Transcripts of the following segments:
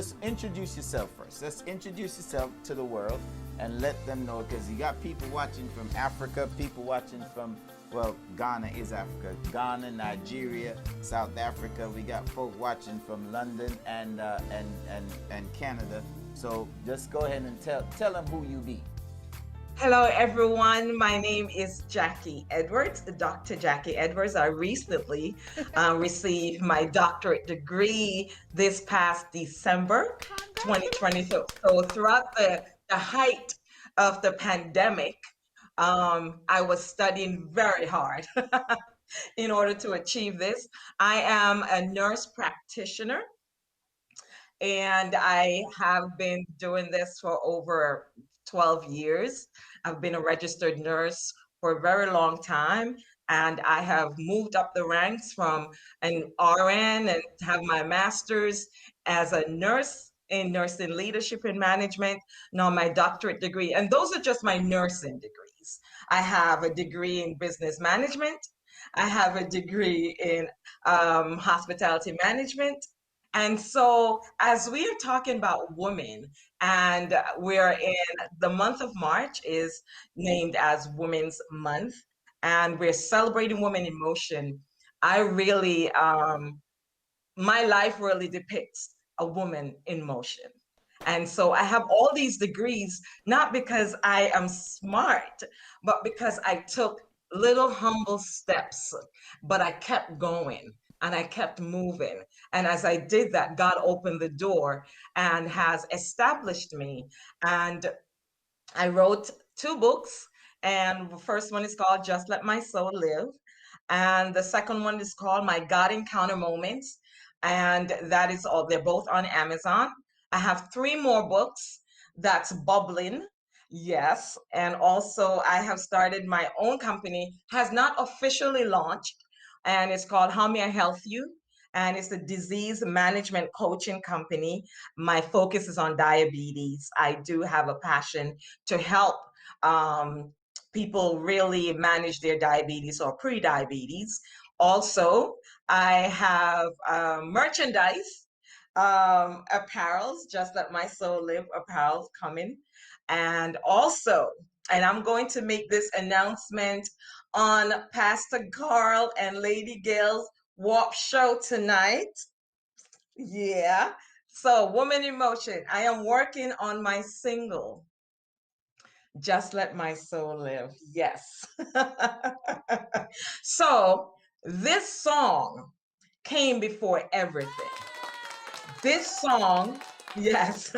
just introduce yourself first. Let's introduce yourself to the world and let them know, because you got people watching from Africa, people watching from, well, Ghana is Africa, Ghana, Nigeria, South Africa. We got folk watching from London and Canada. So just go ahead and tell them who you be. Hello, everyone. My name is Jacki Edwards, Dr. Jacki Edwards. I recently received my doctorate degree this past December 2020. So throughout the height of the pandemic, I was studying very hard in order to achieve this. I am a nurse practitioner, and I have been doing this for over 12 years. I've been a registered nurse for a very long time, and I have moved up the ranks from an RN and have my master's as a nurse in nursing leadership and management, now my doctorate degree. And those are just my nursing degrees. I have a degree in business management. I have a degree in hospitality management. And so, as we are talking about women, and we're in the month of March is named as Women's Month, and we're celebrating women in motion. I really, my life really depicts a woman in motion. And so I have all these degrees, not because I am smart, but because I took little humble steps, but I kept going and I kept moving. And as I did that, God opened the door and has established me. And I wrote two books, and the first one is called Just Let My Soul Live. And the second one is called My God Encounter Moments. And that is all, they're both on Amazon. I have three more books that's bubbling. Yes. And also, I have started my own company, has not officially launched, and it's called How May I Help You? And it's a disease management coaching company. My focus is on diabetes. I do have a passion to help um, people really manage their diabetes or pre-diabetes. Also, I have merchandise, apparels, Just Let My Soul Live apparels coming. And also, and I'm going to make this announcement on Pastor Carl and Lady Gail's WAP show tonight. Yeah. So, Woman in Motion, I am working on my single, Just Let My Soul Live. Yes. So, this song came before everything. This song, yes,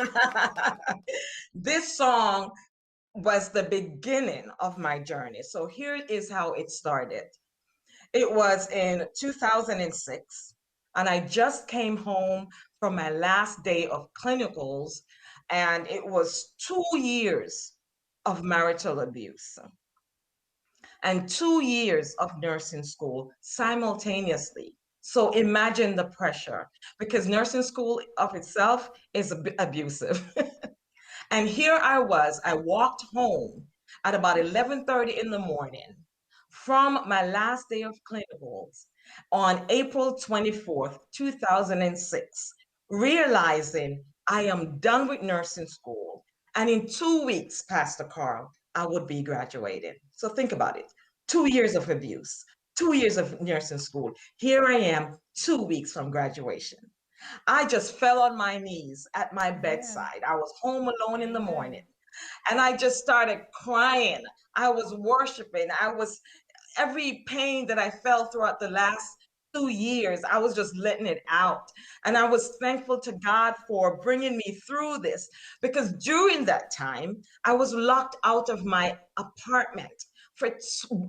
this song was the beginning of my journey. So, here is how it started. It was in 2006, and I just came home from my last day of clinicals, and it was 2 years of marital abuse and 2 years of nursing school simultaneously. So imagine the pressure, because nursing school of itself is abusive. And here I was, I walked home at about 11:30 in the morning from my last day of clinicals on April 24th, 2006, realizing I am done with nursing school. And in 2 weeks, Pastor Carl, I would be graduating. So think about it. 2 years of abuse, 2 years of nursing school. Here I am, 2 weeks from graduation. I just fell on my knees at my Amen. bedside. I was home alone in the Amen. morning, and I just started crying. I was worshiping. Every pain that I felt throughout the last 2 years, I was just letting it out. And I was thankful to God for bringing me through this, because during that time, I was locked out of my apartment for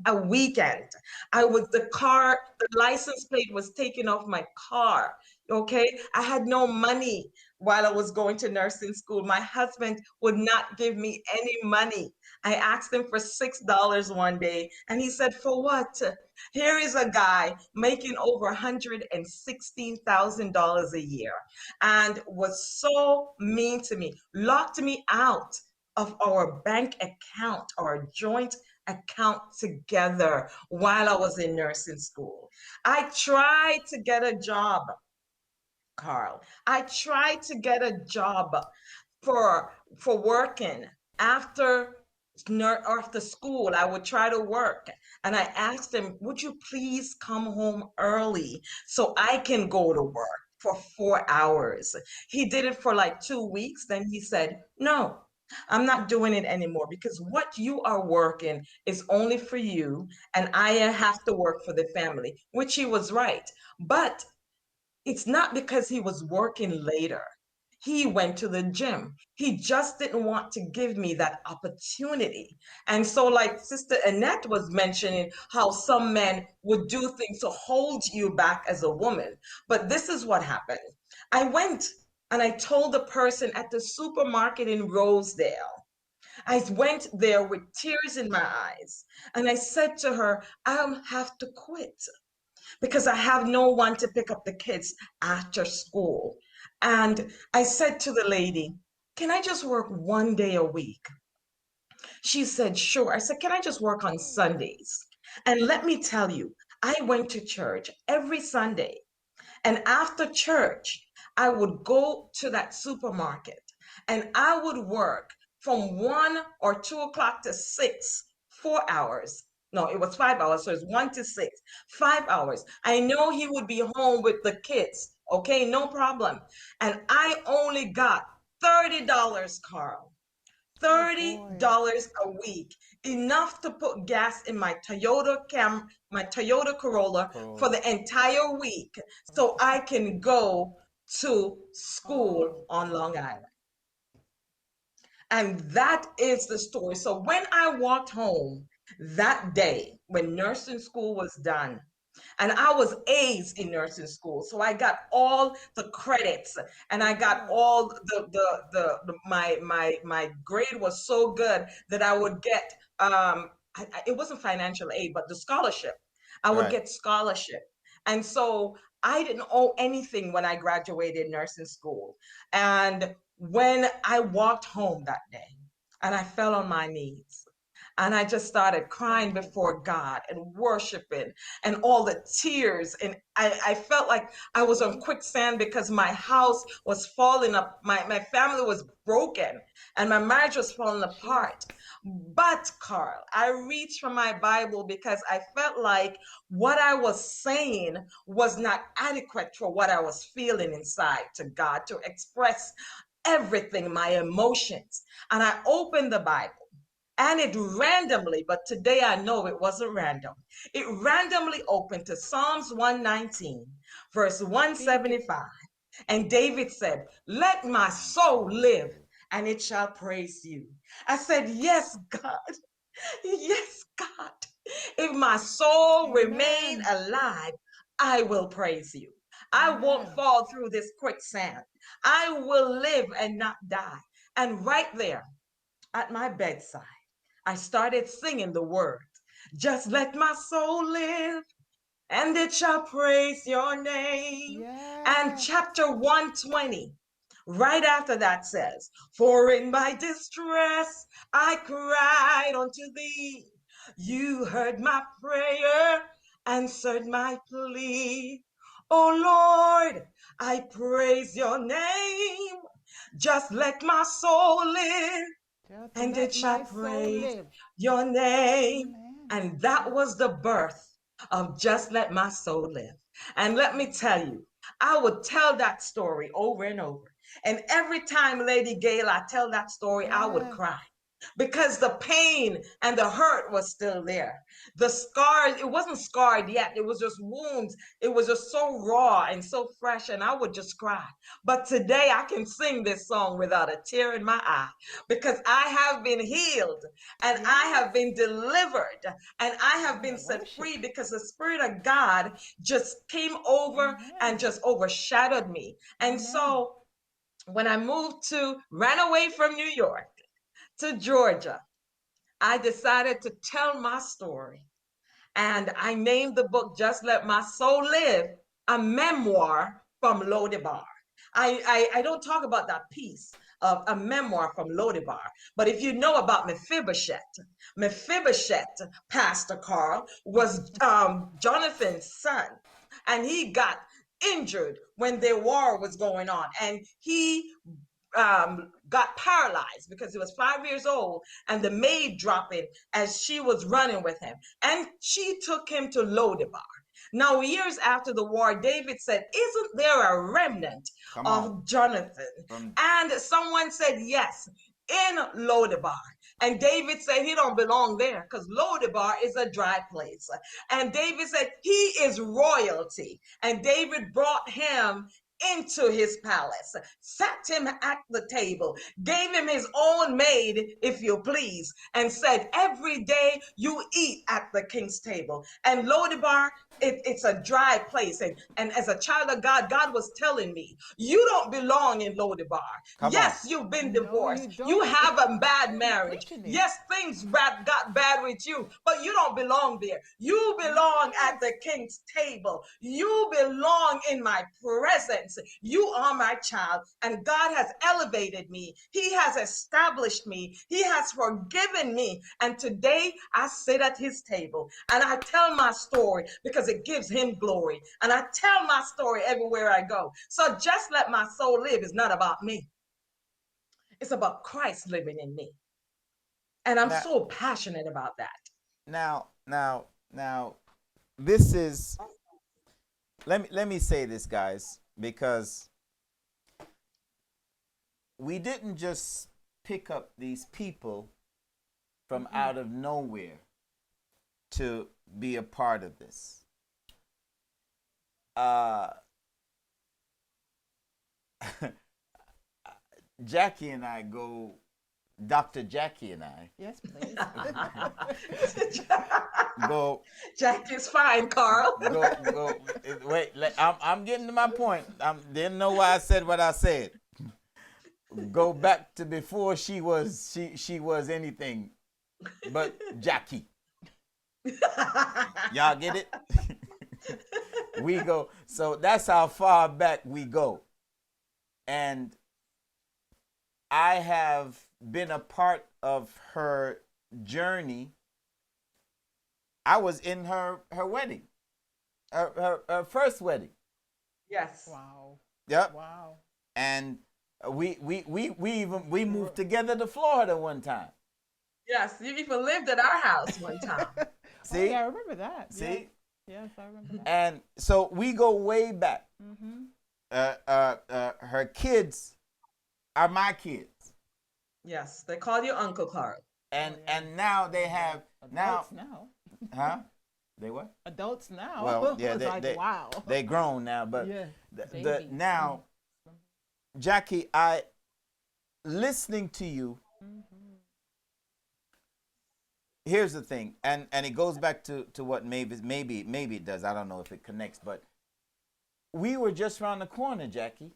a weekend. The license plate was taken off my car. Okay. I had no money while I was going to nursing school. My husband would not give me any money. I asked him for $6 one day, and he said, "For what?" Here is a guy making over $116,000 a year, and was so mean to me, locked me out of our bank account, our joint account together while I was in nursing school. I tried to get a job Carl. I tried to get a job for working after after school. I would try to work, and I asked him, "Would you please come home early so I can go to work for 4 hours?" He did it for like 2 weeks. Then he said, "No, I'm not doing it anymore because what you are working is only for you, and I have to work for the family," which he was right. But it's not because he was working later. He went to the gym. He just didn't want to give me that opportunity. And so, like Sister Annette was mentioning, how some men would do things to hold you back as a woman. But this is what happened. I went and I told the person at the supermarket in Rosedale, I went there with tears in my eyes. And I said to her, "I'll have to quit because I have no one to pick up the kids after school." And I said to the lady, "Can I just work 1 day a week?" She said, "Sure." I said, "Can I just work on Sundays?" And let me tell you, I went to church every Sunday. And after church, I would go to that supermarket and I would work from 1 or 2 o'clock to 6, 4 hours. No, it was 5 hours. So it's 1 to 6, 5 hours. I know he would be home with the kids. Okay, no problem. And I only got $30, Carl. Oh boy. $30 a week, enough to put gas in my Toyota Corolla for Corolla. the entire week so I can go to school Oh on Long boy. Island. And that is the story. So when I walked home that day, when nursing school was done, and I was A's in nursing school, so I got all the credits, and I got Yes. all my grade was so good that I would get it wasn't financial aid, but the scholarship. I would Right. get scholarship, and so I didn't owe anything when I graduated nursing school. And when I walked home that day, and I fell on my knees, and I just started crying Oh before God and worshiping, and all the tears. And I felt like I was on quicksand because my house was falling up. My family was broken and my marriage was falling Jesus. apart. But Carl, I reached for my Bible because I felt like what I was saying was not adequate for what I was feeling inside to God to express everything, my emotions. And I opened the Bible and it randomly, but today I know it wasn't random. It randomly opened to Psalms 119, verse Speak it. 175. And David said, "Let my My soul soul live, live. and it shall praise you." I said, "Yes, God. Yes, God. If my soul remain Amen. alive, I will praise you. I won't Amen. fall through this quicksand. I will live and not die." And right there at my bedside, I started singing the words, "Just let my soul live, and it shall praise your name." And Yes. chapter 120, right after that says, "For in my distress I cried unto thee. You heard my prayer, answered my plea. Oh Lord, I praise your name. Just let my soul live, Just and it let shall my soul praise live. your name." Amen. And that was the birth of Just Let My Soul Live. And let me tell you, I would tell that story over and over. And every time, Lady Gail, I tell that story, I would Yes. cry because the pain and the hurt was still there. The scars, it wasn't scarred yet, it was just wounds. It was just so raw and so fresh, and I would just cry. But today I can sing this song without a tear in my eye because I have been healed and I Yes. have been delivered and I have Oh, been set free worship. because the Spirit of God just came over and Amen. just overshadowed me. And Amen. so when I ran away from New York to Georgia, I decided to tell my story. And I named the book Just Let My Soul Live, a memoir from Lodibar. I don't talk about that piece of a memoir from Lodibar, but if you know about Mephibosheth, Mephibosheth, Pastor Carl, was Jonathan's son. And he got injured when the war was going on, and he got paralyzed because he was 5 years old, and the maid dropped it as she was running with him, and she took him to Lodebar. Now, years after the war, David said, "Isn't there a remnant Come on. of Jonathan?" From And someone said, "Yes, in Lodebar." And David said he don't belong there because Lodebar is a dry place. And David said he is royalty. And David brought him into his palace, sat him at the table, gave him his own maid, if you please, and said, "Every day you eat at the king's table." And Lodebar, it's a dry place. And as a child of God, God was telling me, you don't belong in Lodebar. Come on. Yes, you've been No, divorced. you You don't. have a bad You're marriage. preaching it. Yes, things got bad with you, but you don't belong there. You belong at the king's table. You belong in my presence. You are my child, and God has elevated me. He has established me. He has forgiven me. And today I sit at his table and I tell my story because it gives him glory. And I tell my story everywhere I go. So just let my soul live is not about me. It's about Christ living in me. And I'm Now, so passionate about that. now, this is. Let me say this, guys, because we didn't just pick up these people from out of nowhere to be a part of this. Jackie and I go, Dr. Jackie and I Yes, please. go, Jackie's fine, Carl. go. Wait, I'm getting to my point. Didn't know why I said what I said. Go back to before she was anything but Jackie. Y'all get it? We go. So that's how far back we go. And I have been a part of her journey. I was in her wedding, her first wedding. Yes. Wow. Yep. Wow. And we moved together to Florida one time. Yes. You even lived at our house one time. See? Oh, yeah, I remember that. See? Yes, I remember that. And so we go way back. Mm-hmm. Her kids are my kids. Yes. They call you Uncle Carl. And Oh, yeah. and now they have Adults now. huh? They what? Adults now. Well, yeah, It's like, wow. they grown now, but Yeah. the now, Jackie, I listening to you. Mm-hmm. Here's the thing, and it goes back to what maybe it does. I don't know if it connects, but we were just around the corner, Jackie.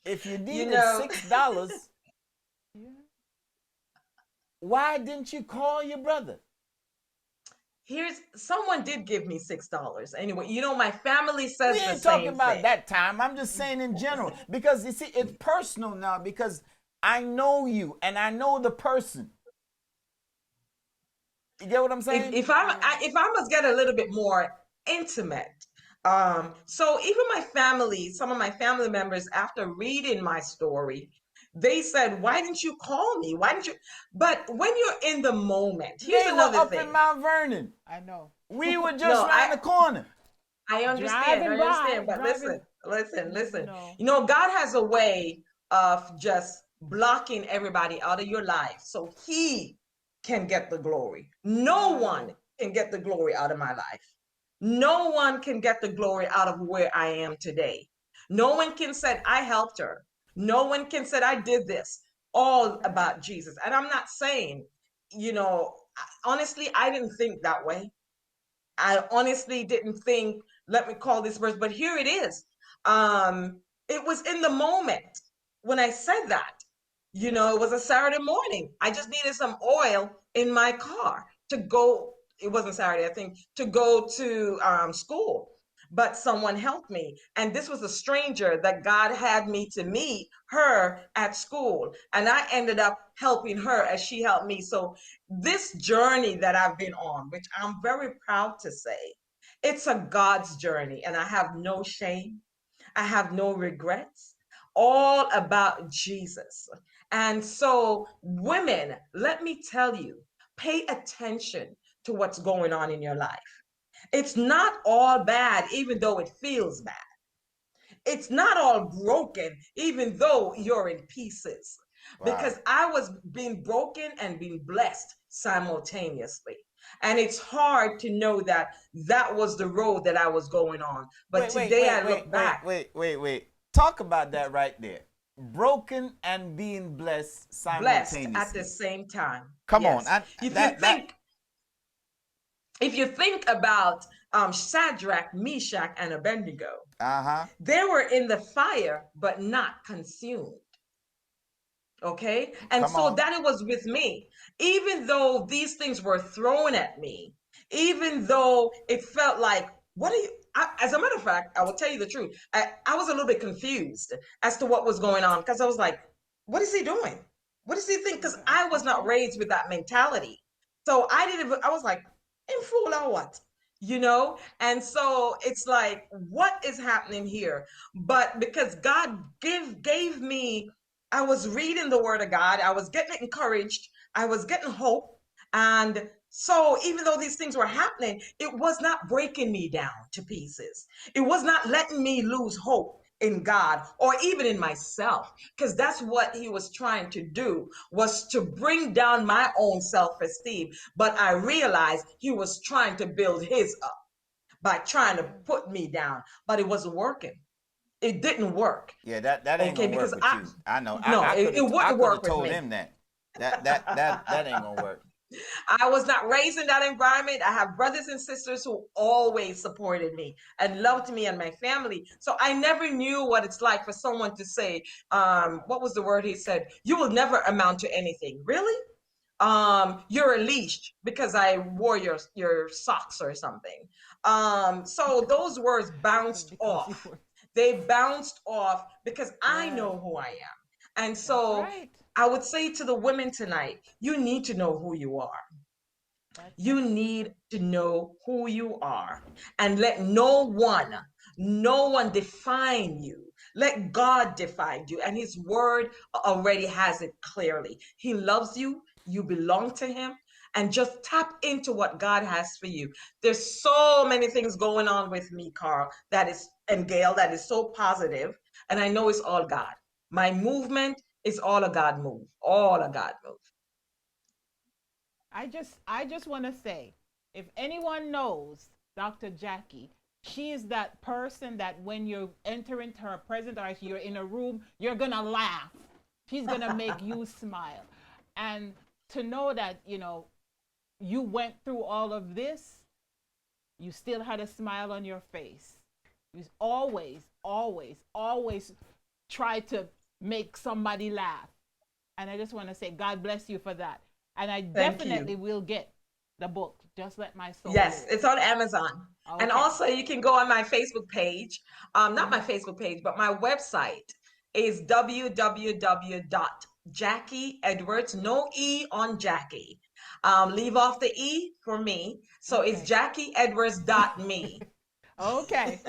If you needed $6, Yeah. why didn't you call your brother? Someone did give me $6. Anyway, my family We says the ain't talking same about thing. that time. I'm just saying in general, because you see, it's personal now. Because I know you and I know the person. You get what I'm saying? If I must get a little bit more intimate, so even some of my family members, after reading my story, they said, "Why didn't you call me? Why didn't you?" But when you're in the moment, here's They were another up thing. in Mount Vernon. I know. We were just No, around the corner. I understand. Driving I understand. by, But driving. listen. No. God has a way of just blocking everybody out of your life so he can get the glory. No one can get the glory out of my life. No one can get the glory out of where I am today. No one can say I helped her. No one can say I did this. All about Jesus. And I'm not saying, honestly, I didn't think that way. I honestly didn't think, let me call this person, but here it is. It was in the moment when I said that. It was a Saturday morning. I just needed some oil in my car to go. It wasn't Saturday, I think, to go to school. But someone helped me. And this was a stranger that God had me to meet her at school. And I ended up helping her as she helped me. So this journey that I've been on, which I'm very proud to say, It's a God's journey, and I have no shame. I have no regrets. All about Jesus. And so, women, let me tell you, pay attention to what's going on in your life. It's not all bad, even though it feels bad. It's not all broken, even though you're in pieces. Wow. Because I was being broken and being blessed simultaneously. And it's hard to know that that was the road that I was going on. But Wait, wait, today wait, I wait, look wait, back, wait, wait, wait. Talk about that right there. Broken and being blessed blessed at the simultaneously. same time. Come on. Yes. And If you that think, if you think about Shadrach, Meshach, and Abednego, uh-huh. they were in the fire, but not consumed. Okay. And Come so on. that it was with me. Even though these things were thrown at me, even though it felt like, what are you? As a matter of fact, I will tell you the truth. I was a little bit confused as to what was going on because I was like, what is he doing? What does he think? Because I was not raised with that mentality. So I didn't, I was like, in fool or what? You know? And so it's like, what is happening here? But because God gave me, I was reading the word of God. I was getting encouraged. I was getting hope. And so even though these things were happening, it was not breaking me down to pieces. It was not letting me lose hope in God or even in myself, because that's what he was trying to do, was to bring down my own self-esteem. But I realized he was trying to build his up by trying to put me down, but it wasn't working. It didn't work. Yeah, that ain't Okay, gonna because work with you. I know. no, it I wouldn't could have work with told me. him that. That ain't gonna work. I was not raised in that environment. I have brothers and sisters who always supported me and loved me and my family. So I never knew what it's like for someone to say, what was the word he said? You will never amount to anything. Really? You're a leash because I wore your socks or something. So those words bounced Because you off. were. They bounced off because I Yes, know who I am. And that's so right. I would say to the women tonight, you need to know who you are. That's You need to know who you are and let no one define you. Let God define you. And his word already has it clearly. He loves you. You belong to him. And just tap into what God has for you. There's so many things going on with me, Carl, that is, and Gail, that is so positive. And I know it's all God. My movement is all a God move. All a God move. I just want to say, if anyone knows Dr. Jackie, she is that person that when you enter into her presence or if you're in a room, you're gonna laugh. She's gonna make you smile. And to know that, you went through all of this, you still had a smile on your face. You always, always, always try to make somebody laugh. And I just want to say, God bless you for that. And I Thank you. definitely will get the book. Just let my soul Yes, live. it's on Amazon. And Okay. also you can go on my Facebook page. Not my Mm-hmm. Facebook page, but my website is www.JackieEdwards, no E on Jackie. Leave off the E for me. So it's Okay. JackieEdwards.me. Okay.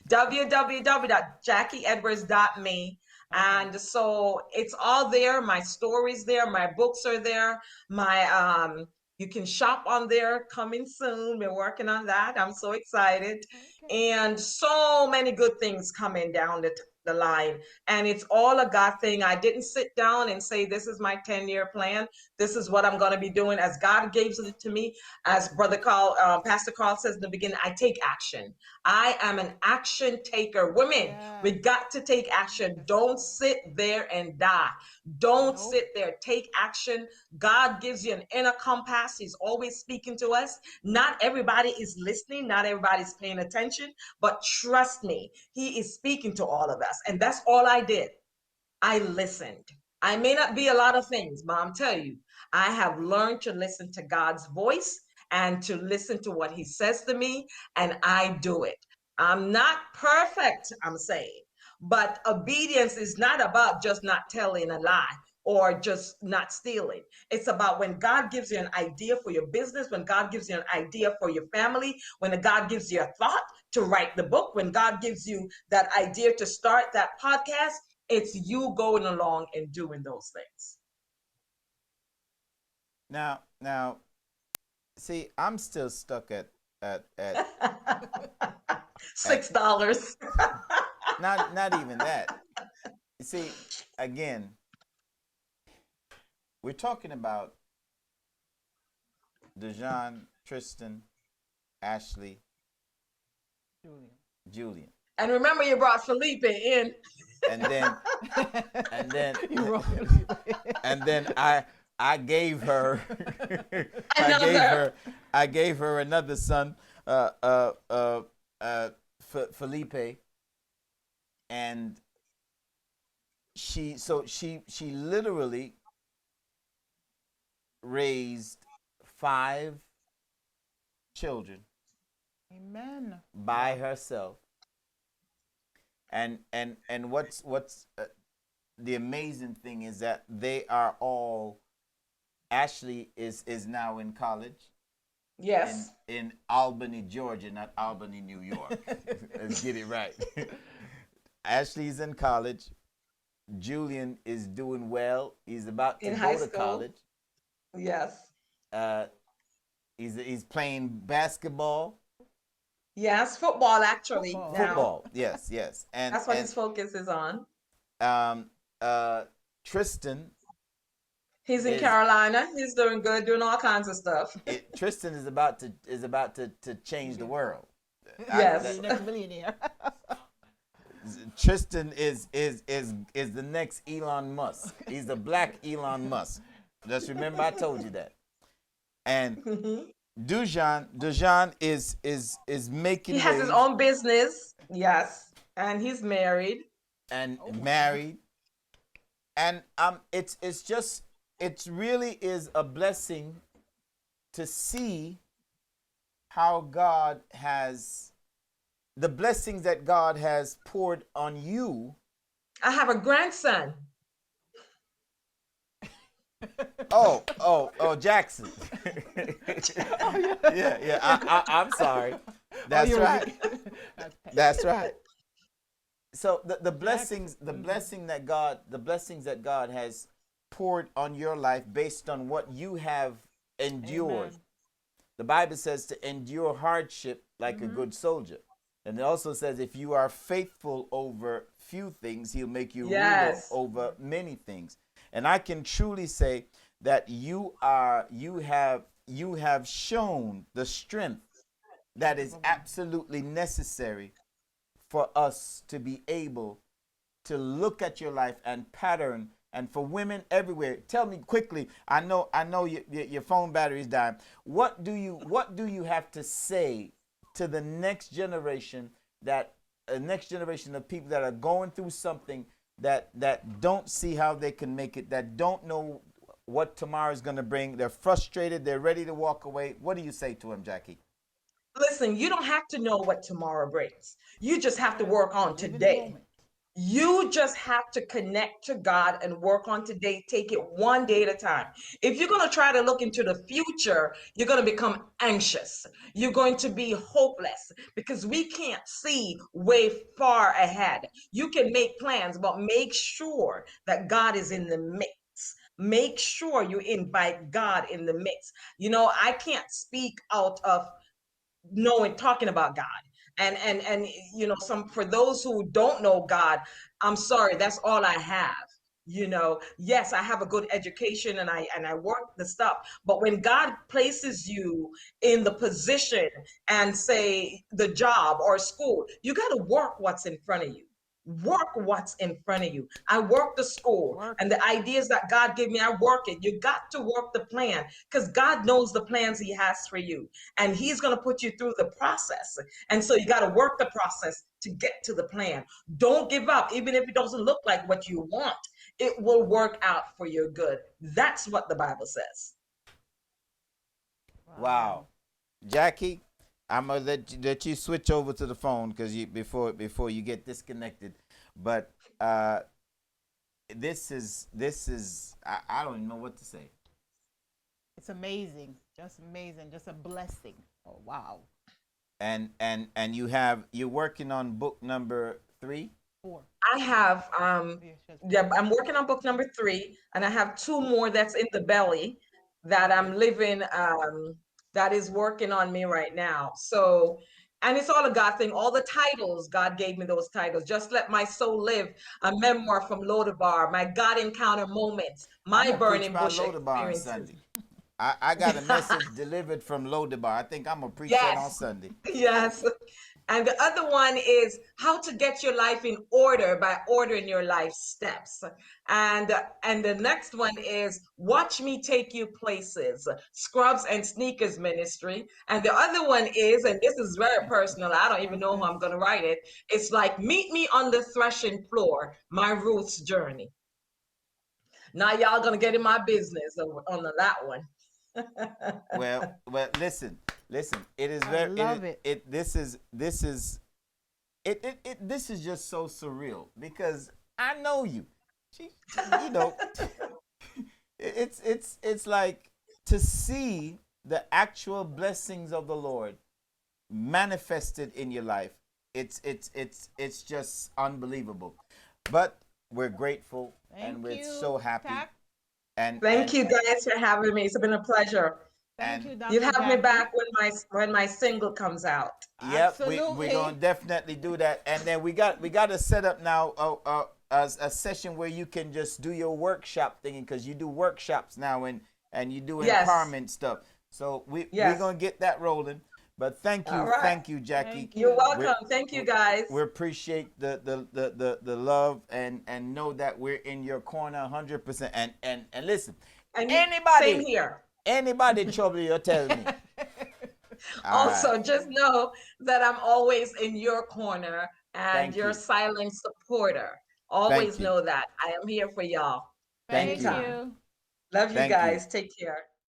www.JackieEdwards.me. Okay. And so it's all there. My stories there, my books are there. My You can shop on there coming soon. We're working on that. I'm so excited. Okay. And so many good things coming down the line. And it's all a God thing. I didn't sit down and say, this is my 10-year plan. This is what I'm going to be doing as God gives it to me. As Brother Carl, Pastor Carl says in the beginning, I take action. I am an action taker. Women, we Yes. got to take action. Don't sit there and die. Don't Nope. sit there. Take action. God gives you an inner compass. He's always speaking to us. Not everybody is listening. Not everybody's paying attention. But trust me, he is speaking to all of us. And that's all I did. I listened. I may not be a lot of things, but I'm telling you, I have learned to listen to God's voice and to listen to what he says to me, and I do it. I'm not perfect, I'm saying, but obedience is not about just not telling a lie. or just not stealing. It's about when God gives you an idea for your business, when God gives you an idea for your family, when God gives you a thought to write the book, when God gives you that idea to start that podcast, it's you going along and doing those things. Now, see, I'm still stuck at at $6. not even that. You see, again, we're talking about Dejan, Tristan, Ashley, Julian. Julian, And remember, you brought Felipe in. and then and then You wrote and then I gave her I gave Another. her I gave her another son, Felipe, and she literally raised 5 children Amen. by herself. And what's the amazing thing is that they are all. Ashley is now in college Yes. in Albany, Georgia, not Albany, New York. Let's get it right. Ashley's in college. Julian is doing well. He's about to In high go to school. college. Yes. Uh, he's playing basketball, Yes. Football, actually, Football. now. football. Yes, yes. That's what his focus is on. Um, Tristan He's in is Carolina. He's doing good, doing all kinds of stuff. Tristan is about to change the world. Yes. The next millionaire. Tristan is the next Elon Musk. He's the black Elon Musk. Just remember I told you that. And Mhm. Dujan is making He has his waves own business. Yes. And he's married. and married. And it's just it really is a blessing to see how God has the blessings that God has poured on you. I have a grandson. Oh, Jackson. Oh, yeah. Yeah. I'm sorry. That's you're right. right. That's That's right. So the Jackson. blessings, the blessings that God has poured on your life based on what you have endured. Amen. The Bible says to endure hardship like a good soldier. And it also says if you are faithful over few things, he'll make you ruler Yes. over many things. And I can truly say that you have shown the strength that is absolutely necessary for us to be able to look at your life and pattern. And for women everywhere, tell me quickly. I know your phone battery is dying. What do you have to say to the next generation, that next generation of people that are going through something, that don't see how they can make it, that don't know what tomorrow is going to bring? They're frustrated. They're ready to walk away. What do you say to them, Jackie? Listen, you don't have to know what tomorrow brings. You just have to work on Live in the today. moment. You just have to connect to God and work on today. Take it one day at a time. If you're going to try to look into the future, you're going to become anxious. You're going to be hopeless because we can't see way far ahead. You can make plans, but make sure that God is in the mix. Make sure you invite God in the mix. I can't speak out of knowing, talking about God. And some, for those who don't know God, I'm sorry, that's all I have. Yes, I have a good education and I work the stuff, but when God places you in the position and say the job or school, you got to work what's in front of you. Work what's in front of you. I work the school Work and it. the ideas that God gave me, I work it. You got to work the plan because God knows the plans He has for you, and He's going to put you through the process. And so you got to work the process to get to the plan. Don't give up, even if it doesn't look like what you want. It will work out for your good. That's what the Bible says. Wow. Wow. Jackie, I'm gonna let you switch over to the phone because you before you get disconnected. But this is I don't even know what to say. It's amazing. Just amazing. Just a blessing. Oh wow. And you're working on book number 3. Four. I have Yes, yes, yeah, I'm working on book number 3, and I have 2 more that's in the belly that I'm living that is working on me right now. So, and it's all a God thing. All the titles, God gave me those titles. Just Let My Soul Live, a memoir from Lodabar, my God encounter moments, I'm my gonna preach burning about bush Lodabar on experiences. Sunday. I got a message delivered from Lodabar. I think I'm gonna preach that on Yes, Sunday. yes. And the other one is how to get your life in order by ordering your life steps. And the next one is watch me take you places, Scrubs and Sneakers Ministry. And the other one is, and this is very personal, I don't even know who Purpose. I'm going to write it. It's like meet me on the threshing floor, my Ruth's journey. Now y'all going to get in my business on that one. Well, listen. It is I very love it. this is just so surreal because I know you. You know, it's like to see the actual blessings of the Lord manifested in your life. It's just unbelievable. But we're grateful and Thank we're you, so happy. Tack. And Thank you guys for having me. It's been a pleasure. Thank and you, You Dr. have me Jackie. back when my single comes out. yep, we're gonna Absolutely. definitely do that. And then we got to set up now a session where you can just do your workshop thing because you do workshops now and you do Yes, empowerment stuff. So we're yes. gonna get that rolling. But All right. thank you, Jackie. Thank You're you. We welcome. Thank you we guys. we appreciate the love and know that we're in your corner 100%. And listen, And same anybody here. anybody trouble you, tell me. All right. Also, just know that I'm always in your corner and Thank your you. silent supporter. Thank Always you. know that I am here for y'all Thank Thank you. anytime. you. Love you Thank you. guys. Take care.